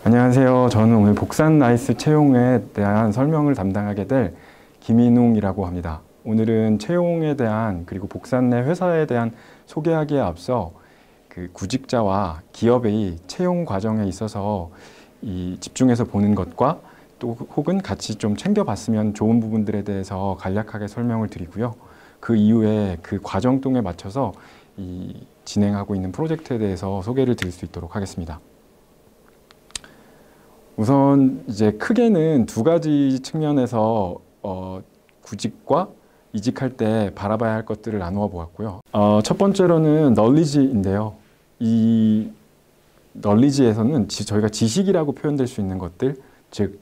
안녕하세요. 저는 오늘 복산 나이스 채용에 대한 설명을 담당하게 될 김인웅이라고 합니다. 오늘은 채용에 대한 그리고 복산 내 회사에 대한 소개하기에 앞서 그 구직자와 기업의 채용 과정에 있어서 집중해서 보는 것과 또 혹은 같이 좀 챙겨봤으면 좋은 부분들에 대해서 간략하게 설명을 드리고요. 그 이후에 그 과정 동에 맞춰서 진행하고 있는 프로젝트에 대해서 소개를 드릴 수 있도록 하겠습니다. 우선 이제 크게는 두 가지 측면에서 구직과 이직할 때 바라봐야 할 것들을 나누어 보았고요. 첫 번째로는 널리지인데요. 이 널리지에서는 저희가 지식이라고 표현될 수 있는 것들, 즉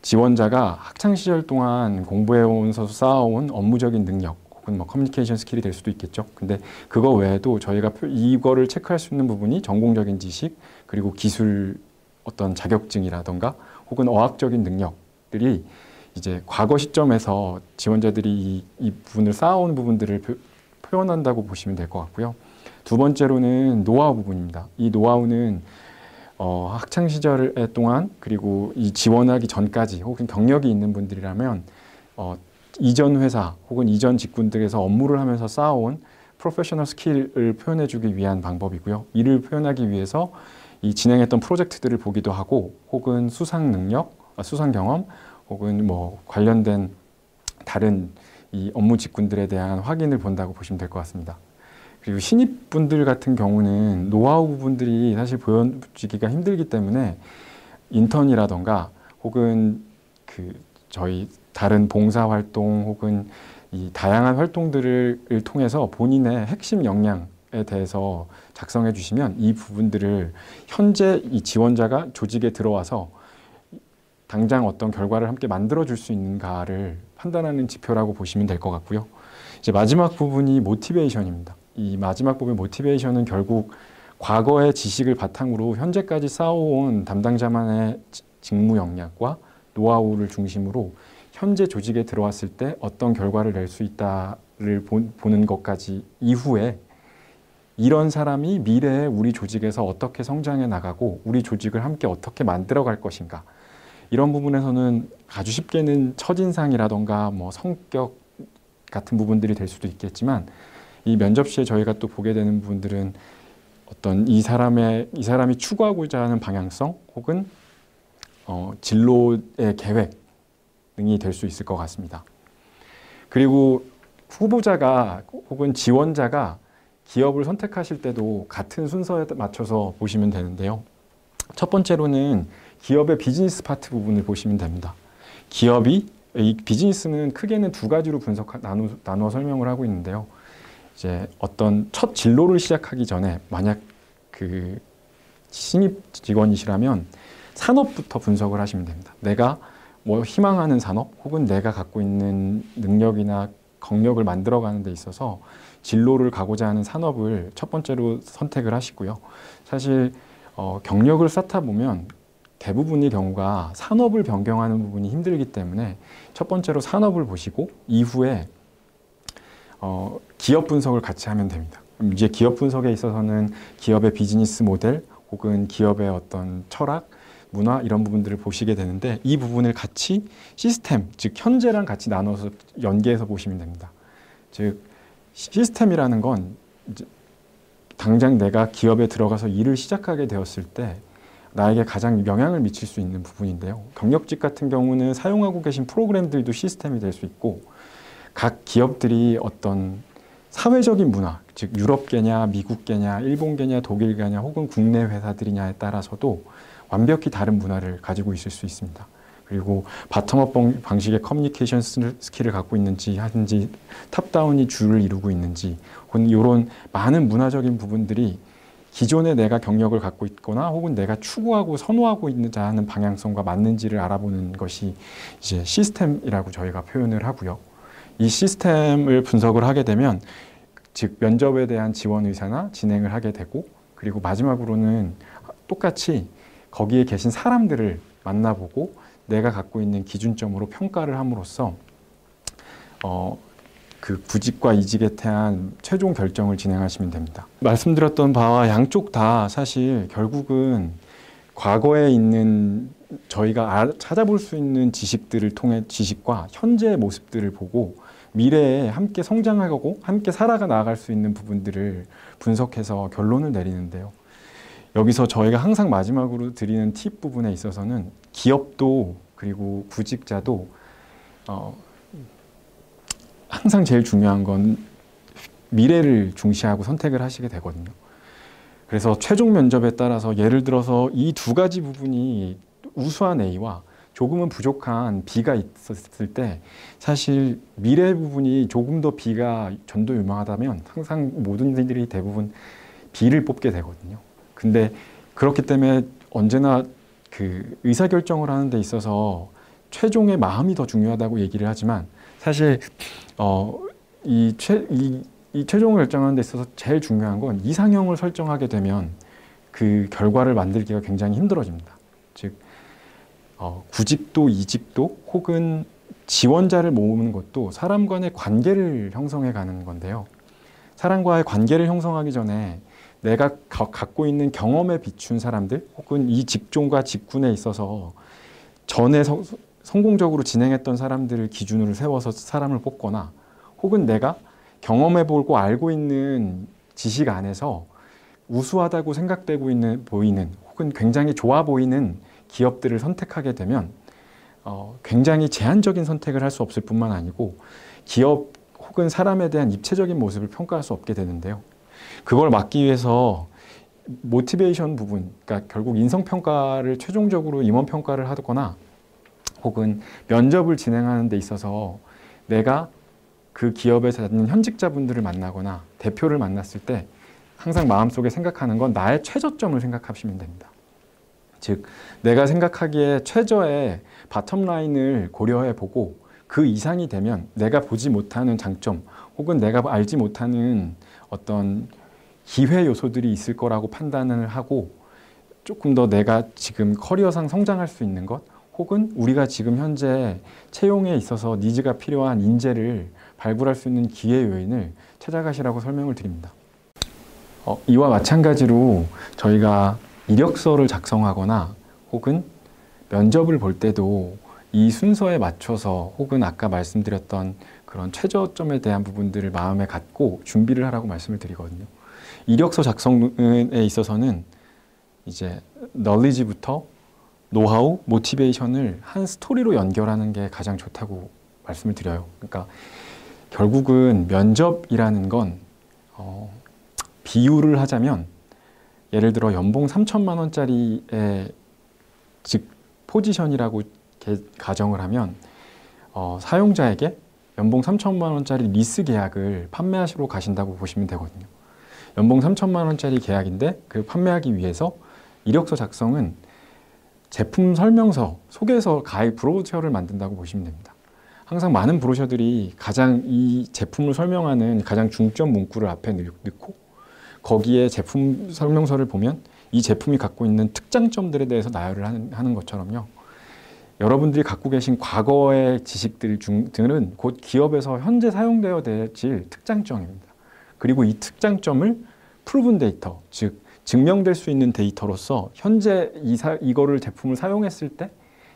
지원자가 학창 시절 동안 공부해오면서 쌓아온 업무적인 능력 혹은 뭐 커뮤니케이션 스킬이 될 수도 있겠죠. 근데 그거 외에도 저희가 이거를 체크할 수 있는 부분이 전공적인 지식 그리고 기술 어떤 자격증이라던가 혹은 어학적인 능력들이 이제 과거 시점에서 지원자들이 이 부분을 쌓아온 부분들을 표현한다고 보시면 될 것 같고요. 두 번째로는 노하우 부분입니다. 이 노하우는 학창 시절 동안 그리고 이 지원하기 전까지 혹은 경력이 있는 분들이라면 이전 회사 혹은 이전 직군들에서 업무를 하면서 쌓아온 프로페셔널 스킬을 표현해주기 위한 방법이고요. 이를 표현하기 위해서 이 진행했던 프로젝트들을 보기도 하고 혹은 수상 능력, 수상 경험 혹은 뭐 관련된 다른 이 업무 직군들에 대한 확인을 본다고 보시면 될 것 같습니다. 그리고 신입분들 같은 경우는 노하우 부분들이 사실 보여지기가 힘들기 때문에 인턴이라던가 혹은 저희 다른 봉사활동 혹은 이 다양한 활동들을 통해서 본인의 핵심 역량에 대해서 작성해 주시면 이 부분들을 현재 이 지원자가 조직에 들어와서 당장 어떤 결과를 함께 만들어 줄 수 있는가를 판단하는 지표라고 보시면 될 것 같고요. 이제 마지막 부분이 모티베이션입니다. 이 마지막 부분 모티베이션은 결국 과거의 지식을 바탕으로 현재까지 쌓아온 담당자만의 직무 역량과 노하우를 중심으로 현재 조직에 들어왔을 때 어떤 결과를 낼 수 있다를 보는 것까지 이후에 이런 사람이 미래에 우리 조직에서 어떻게 성장해 나가고 우리 조직을 함께 어떻게 만들어 갈 것인가, 이런 부분에서는 아주 쉽게는 첫인상이라던가 뭐 성격 같은 부분들이 될 수도 있겠지만, 이 면접 시에 저희가 또 보게 되는 부분들은 어떤 이 사람이 추구하고자 하는 방향성 혹은 진로의 계획 등이 될 수 있을 것 같습니다. 그리고 후보자가 혹은 지원자가 기업을 선택하실 때도 같은 순서에 맞춰서 보시면 되는데요. 첫 번째로는 기업의 비즈니스 파트 부분을 보시면 됩니다. 이 비즈니스는 크게는 두 가지로 나누어 설명을 하고 있는데요. 이제 어떤 첫 진로를 시작하기 전에 만약 신입 직원이시라면 산업부터 분석을 하시면 됩니다. 내가 뭐 희망하는 산업 혹은 내가 갖고 있는 능력이나 경력을 만들어가는 데 있어서 진로를 가고자 하는 산업을 첫 번째로 선택을 하시고요. 사실 경력을 쌓다 보면 대부분의 경우가 산업을 변경하는 부분이 힘들기 때문에 첫 번째로 산업을 보시고 이후에 기업 분석을 같이 하면 됩니다. 이제 기업 분석에 있어서는 기업의 비즈니스 모델 혹은 기업의 어떤 철학, 문화 이런 부분들을 보시게 되는데, 이 부분을 같이 시스템, 즉 현재랑 같이 나눠서 연계해서 보시면 됩니다. 즉 시스템이라는 건 이제 당장 내가 기업에 들어가서 일을 시작하게 되었을 때 나에게 가장 영향을 미칠 수 있는 부분인데요. 경력직 같은 경우는 사용하고 계신 프로그램들도 시스템이 될 수 있고, 각 기업들이 어떤 사회적인 문화, 즉 유럽계냐, 미국계냐, 일본계냐, 독일계냐 혹은 국내 회사들이냐에 따라서도 완벽히 다른 문화를 가지고 있을 수 있습니다. 그리고 바텀업 방식의 커뮤니케이션 스킬을 갖고 있는지 하든지 탑다운이 주를 이루고 있는지 혹은 이런 많은 문화적인 부분들이 기존에 내가 경력을 갖고 있거나 혹은 내가 추구하고 선호하고 있는지 하는 방향성과 맞는지를 알아보는 것이 이제 시스템이라고 저희가 표현을 하고요. 이 시스템을 분석을 하게 되면 즉 면접에 대한 지원 의사나 진행을 하게 되고, 그리고 마지막으로는 똑같이 거기에 계신 사람들을 만나보고 내가 갖고 있는 기준점으로 평가를 함으로써 그 구직과 이직에 대한 최종 결정을 진행하시면 됩니다. 말씀드렸던 바와 양쪽 다 사실 결국은 과거에 있는 저희가 찾아볼 수 있는 지식들을 통해 지식과 현재의 모습들을 보고 미래에 함께 성장하고 함께 살아가 나아갈 수 있는 부분들을 분석해서 결론을 내리는데요. 여기서 저희가 항상 마지막으로 드리는 팁 부분에 있어서는 기업도 그리고 구직자도 항상 제일 중요한 건 미래를 중시하고 선택을 하시게 되거든요. 그래서 최종 면접에 따라서 예를 들어서 이 두 가지 부분이 우수한 A와 조금은 부족한 B가 있었을 때 사실 미래 부분이 조금 더 B가 전도 유망하다면 항상 모든 일들이 대부분 B를 뽑게 되거든요. 근데 그렇기 때문에 언제나 그 의사결정을 하는 데 있어서 최종의 마음이 더 중요하다고 얘기를 하지만 사실 이 최종을 결정하는 데 있어서 제일 중요한 건 이상형을 설정하게 되면 그 결과를 만들기가 굉장히 힘들어집니다. 즉 구직도 이직도 혹은 지원자를 모으는 것도 사람 간의 관계를 형성해 가는 건데요. 사람과의 관계를 형성하기 전에 내가 갖고 있는 경험에 비춘 사람들 혹은 이 직종과 직군에 있어서 전에 성공적으로 진행했던 사람들을 기준으로 세워서 사람을 뽑거나 혹은 내가 경험해보고 알고 있는 지식 안에서 우수하다고 생각되고 보이는 혹은 굉장히 좋아 보이는 기업들을 선택하게 되면 굉장히 제한적인 선택을 할 수 없을 뿐만 아니고 기업 혹은 사람에 대한 입체적인 모습을 평가할 수 없게 되는데요. 그걸 막기 위해서 모티베이션 부분, 그러니까 결국 인성평가를 최종적으로 임원평가를 하거나 혹은 면접을 진행하는 데 있어서 내가 그 기업에서 있는 현직자분들을 만나거나 대표를 만났을 때 항상 마음속에 생각하는 건 나의 최저점을 생각하시면 됩니다. 즉 내가 생각하기에 최저의 바텀라인을 고려해보고 그 이상이 되면 내가 보지 못하는 장점 혹은 내가 알지 못하는 어떤 기회 요소들이 있을 거라고 판단을 하고 조금 더 내가 지금 커리어상 성장할 수 있는 것 혹은 우리가 지금 현재 채용에 있어서 니즈가 필요한 인재를 발굴할 수 있는 기회 요인을 찾아가시라고 설명을 드립니다. 이와 마찬가지로 저희가 이력서를 작성하거나 혹은 면접을 볼 때도 이 순서에 맞춰서 혹은 아까 말씀드렸던 그런 최저점에 대한 부분들을 마음에 갖고 준비를 하라고 말씀을 드리거든요. 이력서 작성에 있어서는 이제 널리지부터 노하우, 모티베이션을 한 스토리로 연결하는 게 가장 좋다고 말씀을 드려요. 그러니까 결국은 면접이라는 건 비유를 하자면 예를 들어 연봉 3천만 원짜리의 즉 포지션이라고 가정을 하면 사용자에게 연봉 3천만 원짜리 리스 계약을 판매하시러 가신다고 보시면 되거든요. 연봉 3천만 원짜리 계약인데 그 판매하기 위해서 이력서 작성은 제품 설명서, 소개서, 가입 브로셔를 만든다고 보시면 됩니다. 항상 많은 브로셔들이 가장 이 제품을 설명하는 가장 중점 문구를 앞에 넣고 거기에 제품 설명서를 보면 이 제품이 갖고 있는 특장점들에 대해서 나열을 하는 것처럼요. 여러분들이 갖고 계신 과거의 지식들은 곧 기업에서 현재 사용되어야 될 특장점입니다. 그리고 이 특장점을 프루븐 데이터, 즉 증명될 수 있는 데이터로서 현재 이거를 제품을 사용했을 때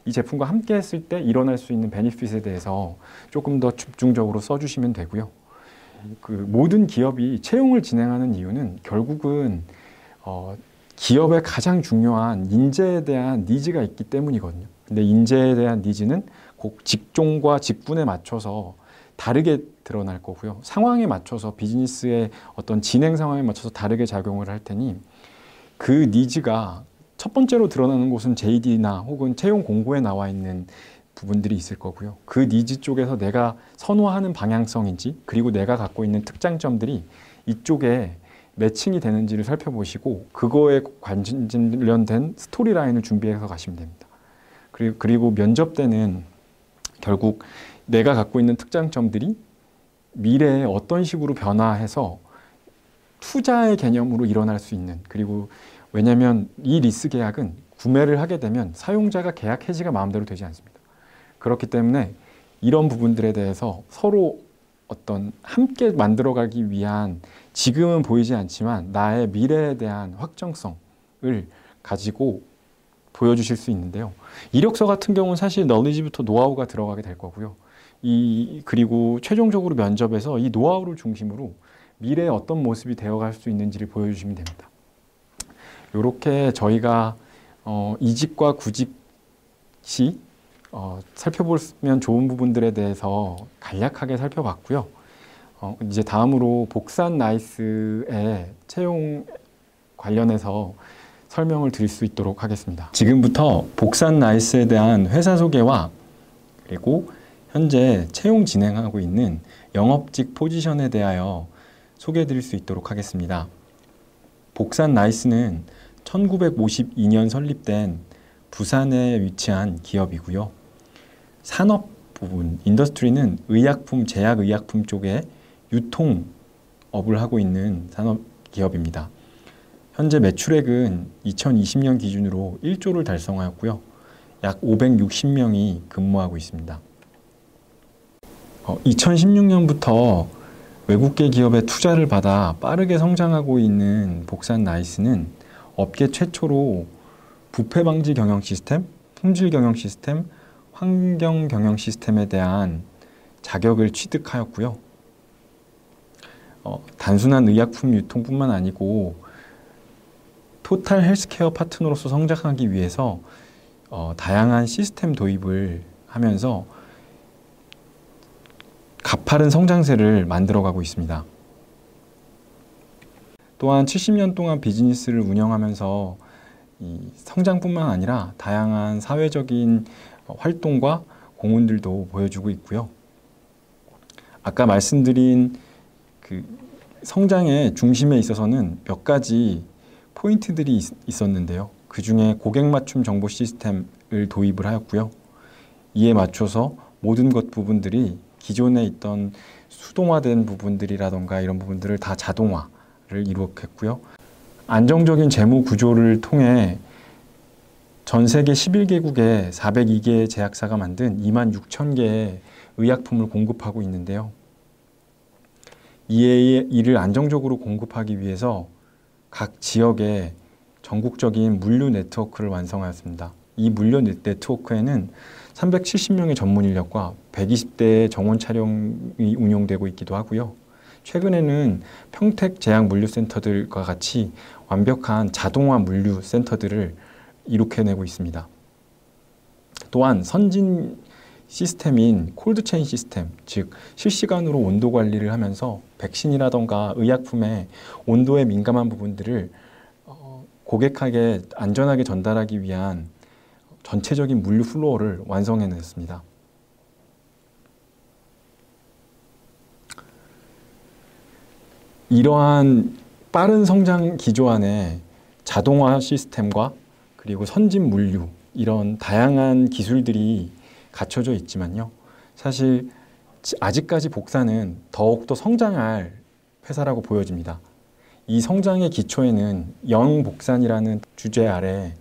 이 제품과 함께 했을 때 일어날 수 있는 베니핏에 대해서 조금 더 집중적으로 써주시면 되고요. 그 모든 기업이 채용을 진행하는 이유는 결국은 기업의 가장 중요한 인재에 대한 니즈가 있기 때문이거든요. 근데 인재에 대한 니즈는 꼭 직종과 직군에 맞춰서 다르게 드러날 거고요. 상황에 맞춰서 비즈니스의 어떤 진행 상황에 맞춰서 다르게 작용을 할 테니 그 니즈가 첫 번째로 드러나는 곳은 JD나 혹은 채용 공고에 나와 있는 부분들이 있을 거고요. 그 니즈 쪽에서 내가 선호하는 방향성인지 그리고 내가 갖고 있는 특장점들이 이쪽에 매칭이 되는지를 살펴보시고 그거에 관련된 스토리라인을 준비해서 가시면 됩니다. 그리고 면접 때는 결국 내가 갖고 있는 특장점들이 미래에 어떤 식으로 변화해서 투자의 개념으로 일어날 수 있는 그리고 왜냐하면 이 리스 계약은 구매를 하게 되면 사용자가 계약 해지가 마음대로 되지 않습니다. 그렇기 때문에 이런 부분들에 대해서 서로 어떤 함께 만들어가기 위한 지금은 보이지 않지만 나의 미래에 대한 확정성을 가지고 보여주실 수 있는데요. 이력서 같은 경우는 사실 널리지부터 노하우가 들어가게 될 거고요. 그리고 최종적으로 면접에서 이 노하우를 중심으로 미래에 어떤 모습이 되어갈 수 있는지를 보여주시면 됩니다. 이렇게 저희가 이직과 구직 시 살펴보면 좋은 부분들에 대해서 간략하게 살펴봤고요. 이제 다음으로 복산 나이스의 채용 관련해서 설명을 드릴 수 있도록 하겠습니다. 지금부터 복산 나이스에 대한 회사 소개와 그리고 현재 채용 진행하고 있는 영업직 포지션에 대하여 소개해 드릴 수 있도록 하겠습니다. 복산 나이스는 1952년 설립된 부산에 위치한 기업이고요. 산업 부분, 인더스트리는 의약품, 제약의약품 쪽에 유통업을 하고 있는 산업 기업입니다. 현재 매출액은 2020년 기준으로 1조를 달성하였고요. 약 560명이 근무하고 있습니다. 2016년부터 외국계 기업의 투자를 받아 빠르게 성장하고 있는 복산 나이스는 업계 최초로 부패 방지 경영 시스템, 품질 경영 시스템, 환경 경영 시스템에 대한 자격을 취득하였고요. 단순한 의약품 유통뿐만 아니고 토탈 헬스케어 파트너로서 성장하기 위해서 다양한 시스템 도입을 하면서 가파른 성장세를 만들어가고 있습니다. 또한 70년 동안 비즈니스를 운영하면서 이 성장뿐만 아니라 다양한 사회적인 활동과 공헌들도 보여주고 있고요. 아까 말씀드린 그 성장의 중심에 있어서는 몇 가지 포인트들이 있었는데요. 그 중에 고객 맞춤 정보 시스템을 도입을 하였고요. 이에 맞춰서 모든 것 부분들이 기존에 있던 수동화된 부분들이라던가 이런 부분들을 다 자동화를 이루었고요. 안정적인 재무 구조를 통해 전 세계 11개국에 402개의 제약사가 만든 26,000개의 의약품을 공급하고 있는데요. 이를 안정적으로 공급하기 위해서 각 지역에 전국적인 물류 네트워크를 완성하였습니다. 이 물류 네트워크에는 370명의 전문 인력과 120대의 정원 차량이 운용되고 있기도 하고요. 최근에는 평택 제약 물류센터들과 같이 완벽한 자동화 물류 센터들을 이룩해내고 있습니다. 또한 선진 시스템인 콜드체인 시스템, 즉 실시간으로 온도 관리를 하면서 백신이라던가 의약품의 온도에 민감한 부분들을 고객에게 안전하게 전달하기 위한 전체적인 물류 플로어를 완성해냈습니다. 이러한 빠른 성장 기조 안에 자동화 시스템과 그리고 선진 물류 이런 다양한 기술들이 갖춰져 있지만요. 사실 아직까지 복산은 더욱더 성장할 회사라고 보여집니다. 이 성장의 기초에는 영복산이라는 주제 아래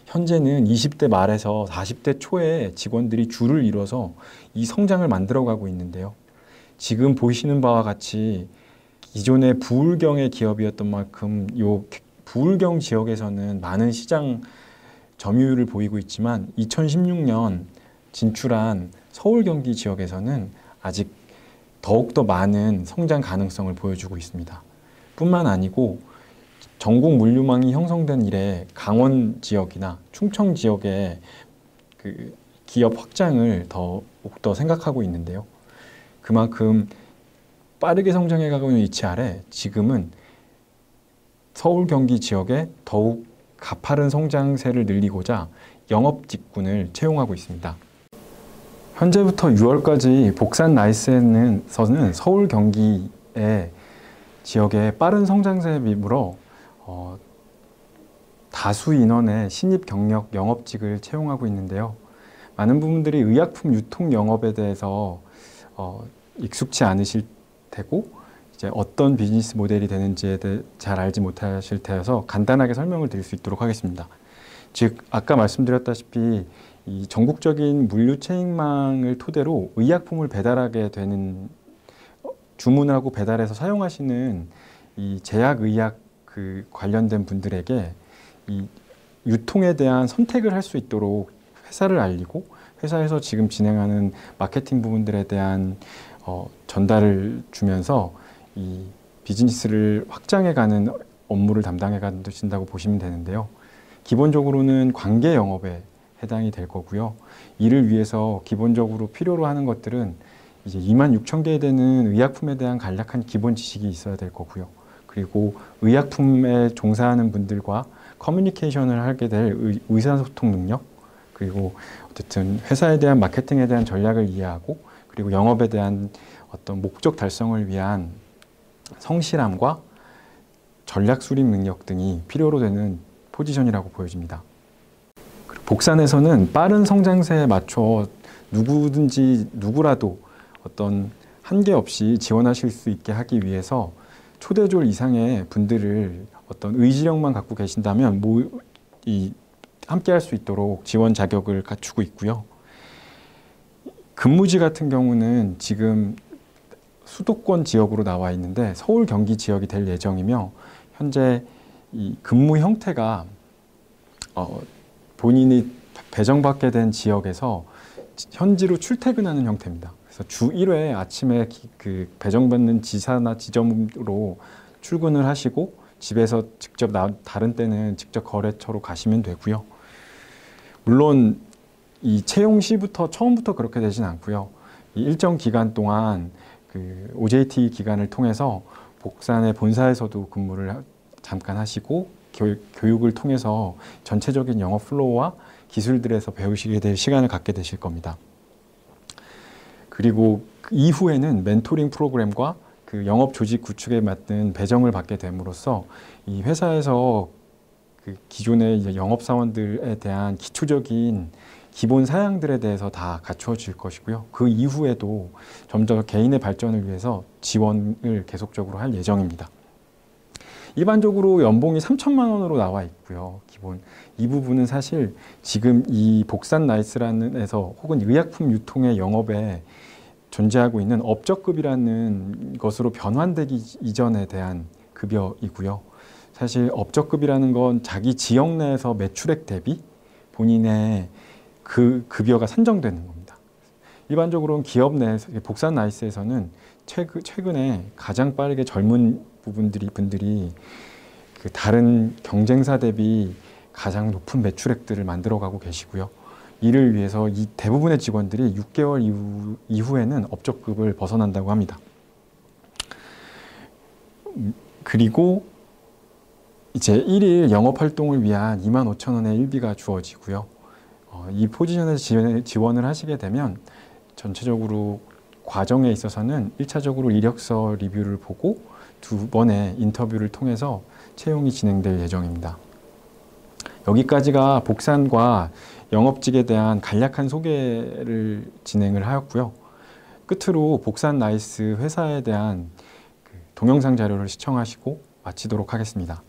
현재는 20대 말에서 40대 초에 직원들이 줄을 이뤄서 이 성장을 만들어가고 있는데요. 지금 보시는 바와 같이 기존의 부울경의 기업이었던 만큼 이 부울경 지역에서는 많은 시장 점유율을 보이고 있지만 2016년 진출한 서울 경기 지역에서는 아직 더욱더 많은 성장 가능성을 보여주고 있습니다. 뿐만 아니고 전국 물류망이 형성된 이래 강원 지역이나 충청 지역의 그 기업 확장을 더욱더 생각하고 있는데요. 그만큼 빠르게 성장해가고 있는 위치 아래 지금은 서울 경기 지역에 더욱 가파른 성장세를 늘리고자 영업 직군을 채용하고 있습니다. 현재부터 6월까지 복산 나이스에서는 서울 경기의 지역에 빠른 성장세에 비물어 다수 인원의 신입 경력 영업직을 채용하고 있는데요. 많은 분들이 의약품 유통 영업에 대해서 익숙치 않으실 테고 이제 어떤 비즈니스 모델이 되는지에 대해 잘 알지 못하실 테여서 간단하게 설명을 드릴 수 있도록 하겠습니다. 즉 아까 말씀드렸다시피 이 전국적인 물류 체인망을 토대로 의약품을 배달하게 되는 주문하고 배달해서 사용하시는 이 제약의약 관련된 분들에게 이 유통에 대한 선택을 할 수 있도록 회사를 알리고 회사에서 지금 진행하는 마케팅 부분들에 대한 전달을 주면서 이 비즈니스를 확장해가는 업무를 담당해 가신다고 보시면 되는데요. 기본적으로는 관계 영업에 해당이 될 거고요. 이를 위해서 기본적으로 필요로 하는 것들은 이제 26,000개 되는 의약품에 대한 간략한 기본 지식이 있어야 될 거고요. 그리고 의약품에 종사하는 분들과 커뮤니케이션을 하게 될 의사소통 능력, 그리고 어쨌든 회사에 대한 마케팅에 대한 전략을 이해하고, 그리고 영업에 대한 어떤 목적 달성을 위한 성실함과 전략 수립 능력 등이 필요로 되는 포지션이라고 보여집니다. 복산에서는 빠른 성장세에 맞춰 누구라도 어떤 한계 없이 지원하실 수 있게 하기 위해서 초대졸 이상의 분들을 어떤 의지력만 갖고 계신다면 함께 할 수 있도록 지원 자격을 갖추고 있고요. 근무지 같은 경우는 지금 수도권 지역으로 나와 있는데 서울, 경기 지역이 될 예정이며, 현재 이 근무 형태가 본인이 배정받게 된 지역에서 현지로 출퇴근하는 형태입니다. 그래서 주 1회 아침에 그 배정받는 지사나 지점으로 출근을 하시고, 집에서 직접 다른 때는 직접 거래처로 가시면 되고요. 물론 이 채용 시부터 처음부터 그렇게 되진 않고요. 이 일정 기간 동안 그 OJT 기간을 통해서 복산의 본사에서도 근무를 잠깐 하시고, 교육을 통해서 전체적인 영업 플로우와 기술들에서 배우시게 될 시간을 갖게 되실 겁니다. 그리고 이후에는 멘토링 프로그램과 그 영업 조직 구축에 맞는 배정을 받게 됨으로써 이 회사에서 그 기존의 이제 영업 사원들에 대한 기초적인 기본 사양들에 대해서 다 갖추어질 것이고요. 그 이후에도 점점 개인의 발전을 위해서 지원을 계속적으로 할 예정입니다. 일반적으로 연봉이 3천만 원으로 나와 있고요. 기본 이 부분은 사실 지금 이 복산 나이스라는 에서 혹은 의약품 유통의 영업에 존재하고 있는 업적급이라는 것으로 변환되기 이전에 대한 급여이고요. 사실 업적급이라는 건 자기 지역 내에서 매출액 대비 본인의 그 급여가 산정되는 겁니다. 일반적으로는 기업 내에서 복산 나이스에서는 최근에 가장 빠르게 젊은 분들이 그 다른 경쟁사 대비 가장 높은 매출액들을 만들어가고 계시고요. 이를 위해서 이 대부분의 직원들이 6개월 이후에는 업적급을 벗어난다고 합니다. 그리고 이제 1일 영업활동을 위한 25,000원의 일비가 주어지고요. 이 포지션에서 지원을 하시게 되면 전체적으로 과정에 있어서는 1차적으로 이력서 리뷰를 보고 2번의 인터뷰를 통해서 채용이 진행될 예정입니다. 여기까지가 복산과 영업직에 대한 간략한 소개를 진행을 하였고요. 끝으로 복산 나이스 회사에 대한 동영상 자료를 시청하시고 마치도록 하겠습니다.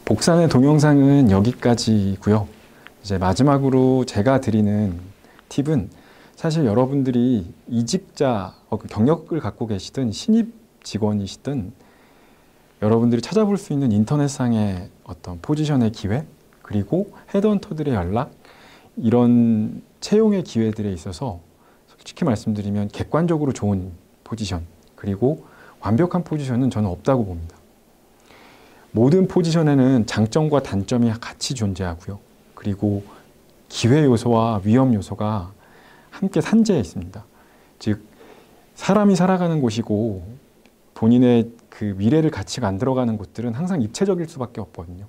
복산의 동영상은 여기까지고요. 이제 마지막으로 제가 드리는 팁은 사실 여러분들이 이직자, 경력을 갖고 계시든 신입 직원이시든 여러분들이 찾아볼 수 있는 인터넷상의 어떤 포지션의 기회, 그리고 헤드헌터들의 연락, 이런 채용의 기회들에 있어서 솔직히 말씀드리면 객관적으로 좋은 포지션, 그리고 완벽한 포지션은 저는 없다고 봅니다. 모든 포지션에는 장점과 단점이 같이 존재하고요. 그리고 기회 요소와 위험 요소가 함께 산재해 있습니다. 즉, 사람이 살아가는 곳이고 본인의 그 미래를 같이 만들어가는 곳들은 항상 입체적일 수밖에 없거든요.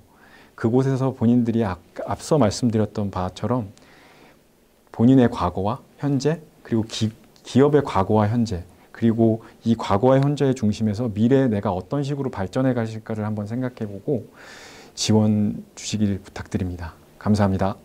그곳에서 본인들이 앞서 말씀드렸던 바처럼 본인의 과거와 현재, 그리고 기업의 과거와 현재, 그리고 이 과거와 현재의 중심에서 미래에 내가 어떤 식으로 발전해 가실까를 한번 생각해 보고 지원 주시길 부탁드립니다. 감사합니다.